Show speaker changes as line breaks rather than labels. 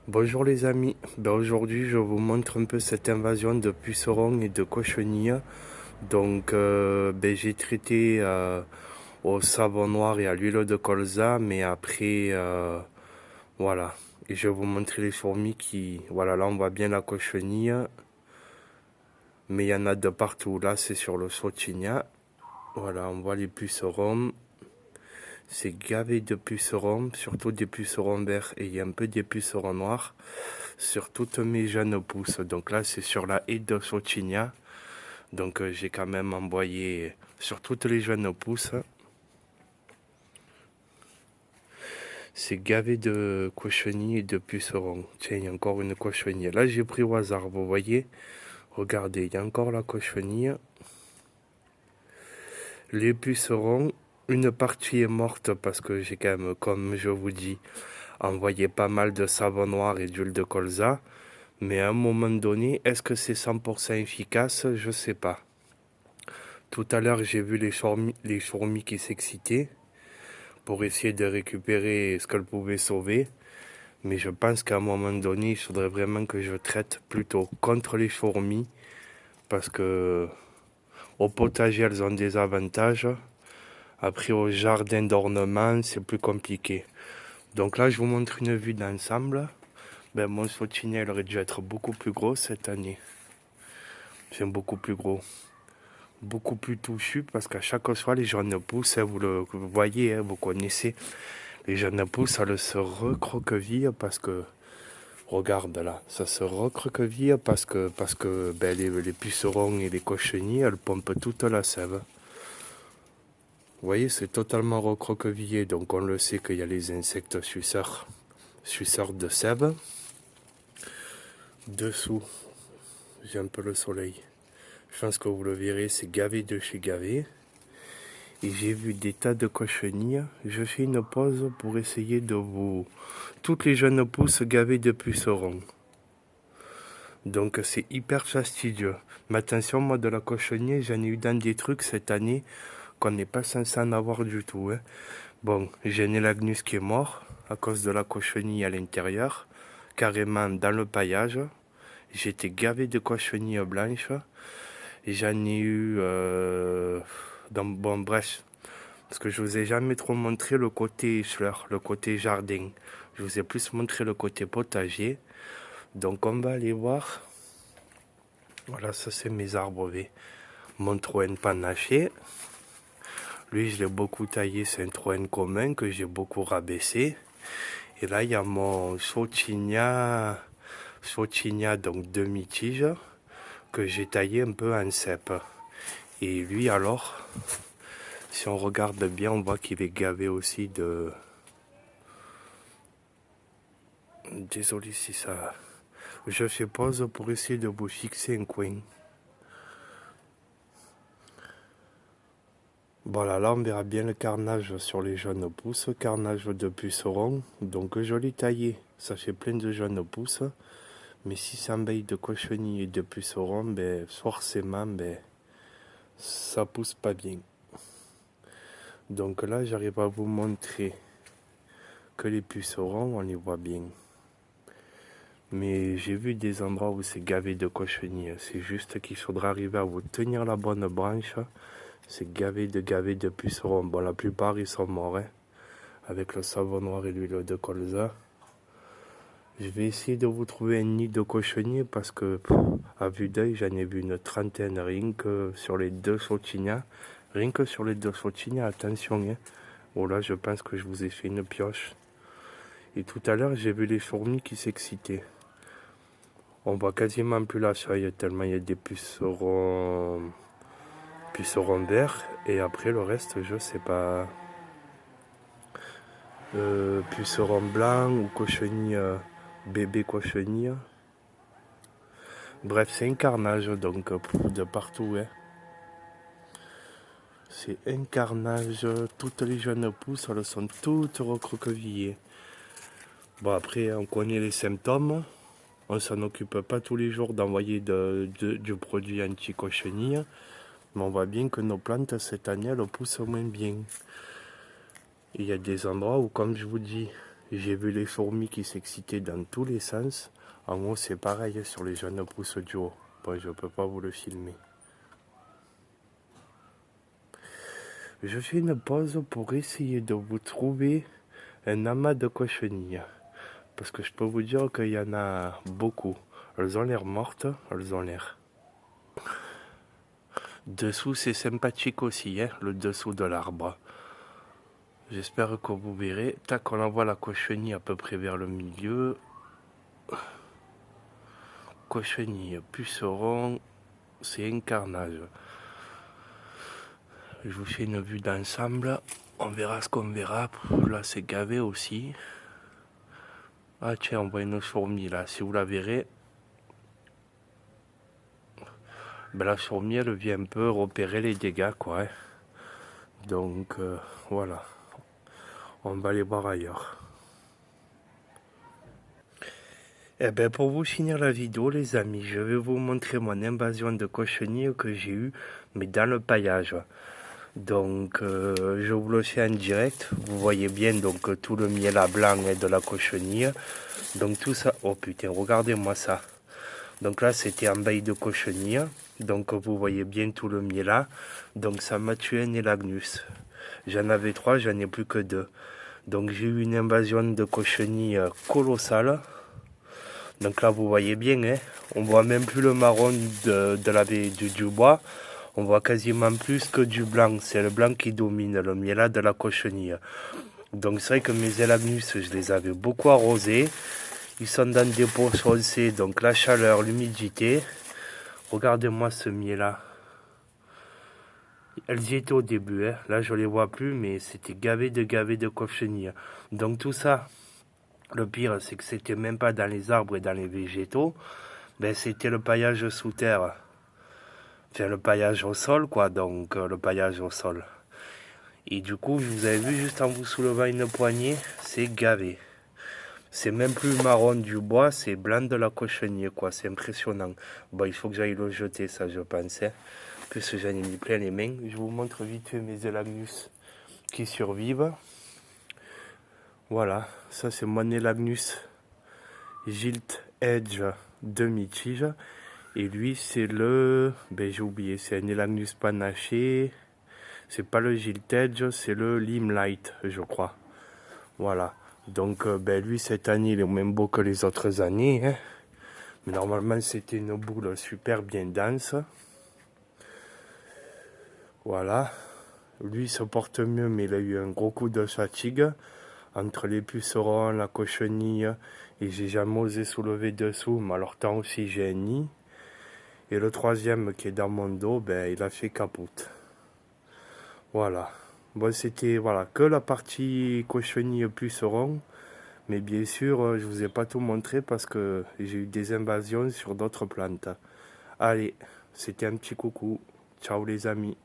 Bonjour les amis, aujourd'hui je vous montre un peu cette invasion de pucerons et de cochenilles. J'ai traité au savon noir et à l'huile de colza, mais après voilà. Et je vais vous montrer les fourmis qui, voilà, là on voit bien la cochenille, mais il y en a de partout. Là c'est sur le sautigna, voilà, on voit les pucerons. C'est gavé de pucerons, surtout des pucerons verts et il y a un peu des pucerons noirs sur toutes mes jeunes pousses. Donc là, c'est sur la haie de Sautigna. J'ai quand même envoyé sur toutes les jeunes pousses. C'est gavé de cochenilles et de pucerons. Tiens, il y a encore une cochenille. Là, j'ai pris au hasard, vous voyez. Regardez, il y a encore la cochenille. Les pucerons, une partie est morte parce que j'ai quand même, comme je vous dis, envoyé pas mal de savon noir et d'huile de colza. Mais à un moment donné, est-ce que c'est 100% efficace? Je sais pas. Tout à l'heure, j'ai vu les fourmis qui s'excitaient pour essayer de récupérer ce qu'elles pouvaient sauver. Mais je pense qu'à un moment donné, il faudrait vraiment que je traite plutôt contre les fourmis parce que au potager, elles ont des avantages. Après, au jardin d'ornement, c'est plus compliqué. Donc là, je vous montre une vue d'ensemble. Mon sautigny, il aurait dû être beaucoup plus gros cette année. C'est beaucoup plus gros. Beaucoup plus touffu parce qu'à chaque fois, les jeunes pousses, vous voyez, vous connaissez, les jeunes pousses, elles se recroquevillent parce que, regarde là, ça se recroqueville parce que les pucerons et les cochenilles, elles pompent toute la sève. Vous voyez, c'est totalement recroquevillé, donc on le sait qu'il y a les insectes suceurs de sève. Dessous, j'ai un peu le soleil. Je pense que vous le verrez, c'est gavé de chez gavé. Et j'ai vu des tas de cochenilles. Je fais une pause pour essayer de vous... Toutes les jeunes pousses gavées de pucerons. Donc c'est hyper fastidieux. Mais attention, moi de la cochenille, j'en ai eu dans des trucs cette année qu'on n'est pas censé en avoir du tout. Hein. Bon, j'ai un élagnus qui est mort à cause de la cochenille à l'intérieur, carrément dans le paillage. J'étais gavé de cochenilles blanches. Et j'en ai eu... Bon, bref, parce que je vous ai jamais trop montré le côté fleur, le côté jardin. Je vous ai plus montré le côté potager. Donc on va aller voir. Voilà, ça c'est mes arbres V. Mon troène panaché. Lui, je l'ai beaucoup taillé, c'est un troène commun que j'ai beaucoup rabaissé. Et là, il y a mon Sautigna donc demi-tige, que j'ai taillé un peu en cèpe. Et lui alors, si on regarde bien, on voit qu'il est gavé aussi de... Désolé si ça... Je fais pause pour essayer de vous fixer un coin. Voilà, là on verra bien le carnage sur les jeunes pousses, carnage de pucerons. Donc je l'ai taillé, ça fait plein de jeunes pousses. Mais si ça embête de cochenilles et de pucerons, forcément, ça pousse pas bien. Donc là, j'arrive à vous montrer que les pucerons, on les voit bien. Mais j'ai vu des endroits où c'est gavé de cochenilles. C'est juste qu'il faudra arriver à vous tenir la bonne branche. C'est gavé de pucerons. Bon, la plupart, ils sont morts, hein, avec le savon noir et l'huile de colza. Je vais essayer de vous trouver un nid de cochenilles parce que, à vue d'œil, j'en ai vu une trentaine rien que sur les deux sautignas. Rien que sur les deux sautignas, attention, hein. Oh là, je pense que je vous ai fait une pioche. Et tout à l'heure, j'ai vu les fourmis qui s'excitaient. On voit quasiment plus la feuille tellement il y a des pucerons verts. Et après, le reste, je sais pas. Pucerons blancs ou cochenilles, bébé cochenilles. Bref, c'est un carnage donc de partout. Hein. C'est un carnage. Toutes les jeunes pousses, elles sont toutes recroquevillées. Bon, après, on connaît les symptômes. On s'en occupe pas tous les jours d'envoyer du produit anti-cochenille. Mais on voit bien que nos plantes, cette année, elles poussent moins bien. Il y a des endroits où, comme je vous dis, J'ai vu les fourmis qui s'excitaient dans tous les sens. En haut, c'est pareil sur les jeunes pousses du haut. Bon, je peux pas vous le filmer. Je fais une pause pour essayer de vous trouver un amas de cochenilles. Parce que je peux vous dire qu'il y en a beaucoup. Elles ont l'air mortes, elles ont l'air. Dessous, c'est sympathique aussi, hein, le dessous de l'arbre. J'espère que vous verrez. Tac, on envoie la cochenille à peu près vers le milieu. Cochenille, puceron, c'est un carnage. Je vous fais une vue d'ensemble. On verra ce qu'on verra. Là, c'est gavé aussi. Ah tiens, on voit une fourmi là. Si vous la verrez, ben, la fourmi, elle vient un peu repérer les dégâts, quoi. Hein. Donc, voilà. On va aller voir ailleurs. Eh ben, pour vous finir la vidéo, les amis, je vais vous montrer mon invasion de cochenilles que j'ai eu, mais dans le paillage. Donc, je vous le fais en direct. Vous voyez bien donc tout le miel à blanc et de la cochenille. Donc tout ça, oh putain, regardez-moi ça. Donc là, c'était un bail de cochenille. Donc vous voyez bien tout le miel là. Donc ça m'a tué un élagnus. J'en avais 3, j'en ai plus que 2. Donc j'ai eu une invasion de cochenille colossale. Donc là, vous voyez bien, hein, on voit même plus le marron du bois. On voit quasiment plus que du blanc. C'est le blanc qui domine, le miel de la cochenille. Donc c'est vrai que mes élagnus, je les avais beaucoup arrosés. Ils sont dans des pots foncés, donc la chaleur, l'humidité. Regardez-moi ce miel-là. Elles y étaient au début, hein. Là je les vois plus, mais c'était gavé de cochenilles. Donc tout ça, le pire c'est que c'était même pas dans les arbres et dans les végétaux. Ben c'était le paillage sous terre. Enfin le paillage au sol quoi, donc le paillage au sol. Et du coup, vous avez vu juste en vous soulevant une poignée, c'est gavé. C'est même plus marron du bois, c'est blanc de la cochenille, quoi. C'est impressionnant. Bon, il faut que j'aille le jeter, ça, je pensais. En plus, j'en ai mis plein les mains. Je vous montre vite fait mes élagnus qui survivent. Voilà, ça, c'est mon élagnus Gilt Edge demi-tige. Et lui, c'est le... Ben, j'ai oublié, c'est un élagnus panaché. C'est pas le Gilt Edge, c'est le Limelight, je crois. Voilà. Donc, ben, lui, cette année, il est même beau que les autres années. Hein. Mais normalement, c'était une boule super bien dense. Voilà. Lui, il se porte mieux, mais il a eu un gros coup de fatigue. Entre les pucerons, la cochenille, et j'ai jamais osé soulever dessous. Mais alors, tant aussi, j'ai un nid. Et le troisième, qui est dans mon dos, ben, il a fait capote. Voilà. Bon, c'était voilà, que la partie cochenille puceron. Mais bien sûr, je vous ai pas tout montré parce que j'ai eu des invasions sur d'autres plantes. Allez, c'était un petit coucou. Ciao les amis.